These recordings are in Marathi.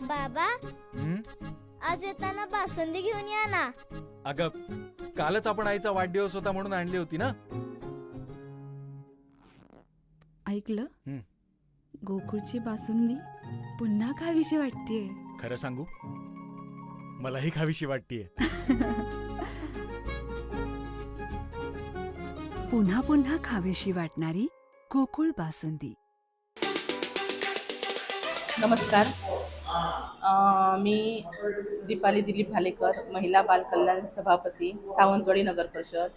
बाबा, आज येताना बासुंदी घेऊन या ना. अगं, कालच आपण आईचा वाढदिवस होता म्हणून आणली होती ना. ऐकलं? हं. गोकुळची बासुंदी पुन्हा खावीशी वाटतेय. खरं सांगू, मलाही खावीशी वाटतेय. पुन्हा पुन्हा खावीशी वाटणारी गोकुळ बासुंदी. नमस्कार, मी दीपाली दिलीप भालेकर, महिला बाल कल्याण सभापती, सावंतवाडी नगर परिषद.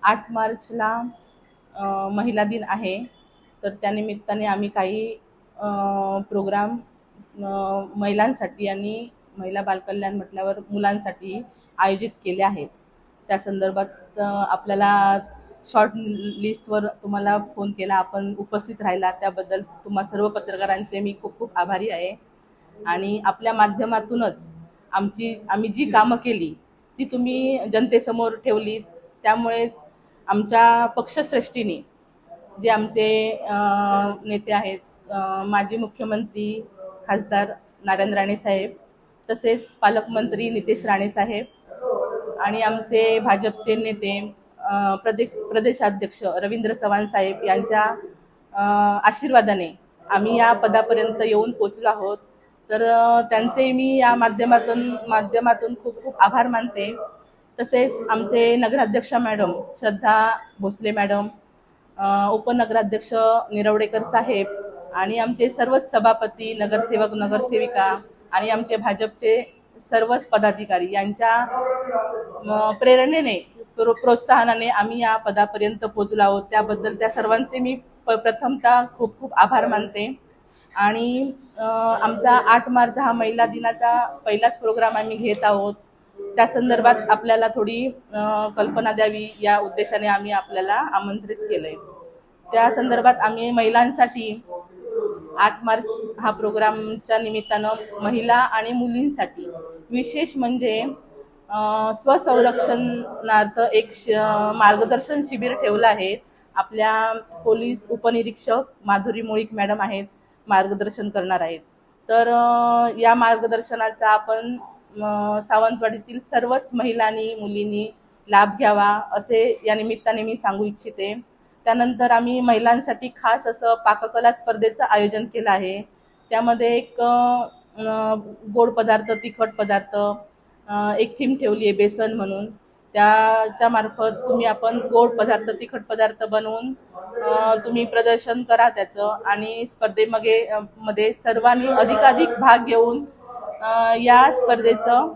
8 मार्चला महिला दिन आहे, तर त्यानिमित्ताने आम्ही काही प्रोग्राम महिलांसाठी आणि महिला बाल कल्याण म्हटल्यावर मुलांसाठी आयोजित केले आहेत. त्या संदर्भात आपल्याला शॉर्ट लिस्टवर तुम्हाला फोन केला, आपण उपस्थित राहिला त्याबद्दल तुम्हा सर्व पत्रकारांचे मी खूप खूप आभारी आहे. आणि आपल्या माध्यमातूनच आम्ही जी कामं केली ती तुम्ही जनतेसमोर ठेवली. त्यामुळे आमच्या पक्षश्रेष्ठीने जे आमचे नेते आहेत, माजी मुख्यमंत्री खासदार नारायण राणे साहेब, तसेच पालकमंत्री नितेश राणे साहेब आणि आमचे भाजपचे नेते प्रदेशाध्यक्ष रवींद्र चव्हाण साहेब यांच्या आशीर्वादाने आम्ही या पदापर्यंत येऊन पोचलो आहोत. तर त्यांचे मी या माध्यमातून खूप खूप आभार मानते. तसेच आमचे नगराध्यक्षा मॅडम श्रद्धा भोसले मॅडम, उपनगराध्यक्ष निरवडेकर साहेब आणि आमचे सर्वच सभापती, नगरसेवक, नगरसेविका आणि आमचे भाजपचे सर्वच पदाधिकारी यांच्या प्रेरणेने, प्रोत्साहनाने आम्ही या पदापर्यंत पोहोचलो आहोत. त्याबद्दल त्या सर्वांचे मी प्रथमतः खूप खूप आभार मानते. आणि आमचा 8 मार्च हा महिला दिनाचा पहिलाच प्रोग्राम आम्ही घेत आहोत. त्या संदर्भात आपल्याला थोडी कल्पना द्यावी या उद्देशाने आम्ही आपल्याला आमंत्रित केलंय. त्या संदर्भात आम्ही महिलांसाठी 8 मार्च हा प्रोग्रामच्या निमित्तानं महिला आणि मुलींसाठी विशेष म्हणजे स्वसंरक्षणार्थ एक मार्गदर्शन शिबिर ठेवलं आहे. आपल्या पोलीस उपनिरीक्षक माधुरी मोळीक मॅडम आहेत, मार्गदर्शन करणार आहेत. तर या मार्गदर्शनाचा आपण सावंतवाडीतील सर्वच महिलांनी, मुलींनी लाभ घ्यावा असे या निमित्ताने मी सांगू इच्छिते. त्यानंतर आम्ही महिलांसाठी खास असं पाककला स्पर्धेचं आयोजन केलं आहे. त्यामध्ये एक गोड पदार्थ, तिखट पदार्थ एक थीम ठेवली आहे, बेसन म्हणून. त्याच्या मार्फत आपण गोड पदार्थ, तिखट पदार्थ बनवून तुम्ही प्रदर्शन करा त्याचं. आणि स्पर्धेमध्ये सर्वांनी अधिकाधिक भाग घेऊन या स्पर्धेचं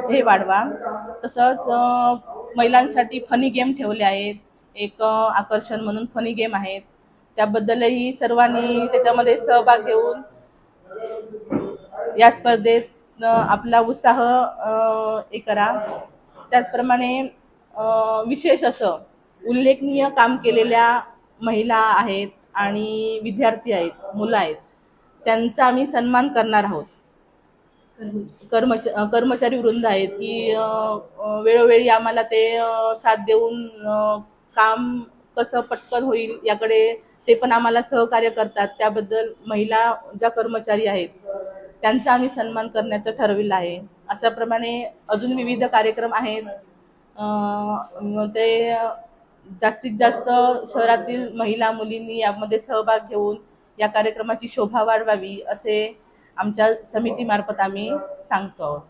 हे वाढवा. तसंच महिलांसाठी फनी गेम ठेवले आहेत, एक आकर्षण म्हणून फनी गेम आहेत. त्याबद्दलही सर्वांनी त्याच्यामध्ये सहभाग घेऊन या स्पर्धेत आपला उत्साह हे करा. त्याचप्रमाणे विशेष असं उल्लेखनीय काम केलेल्या महिला आहेत आणि विद्यार्थी आहेत, मुलं आहेत, त्यांचा आम्ही सन्मान करणार आहोत. कर्मचारी वृंद आहेत की वेळोवेळी आम्हाला ते साथ देऊन काम कसं पटकन होईल याकडे ते पण आम्हाला सहकार्य करतात. त्याबद्दल महिला ज्या कर्मचारी आहेत त्यांचा आम्ही सन्मान करण्याचं ठरविलं आहे. अशाप्रमाणे अजून विविध कार्यक्रम आहेत. ते जास्तीत जास्त शहरातील महिला, मुलींनी यामध्ये सहभाग घेऊन या कार्यक्रमाची शोभा वाढवावी असे आमच्या समितीमार्फत आम्ही सांगतो आहोत.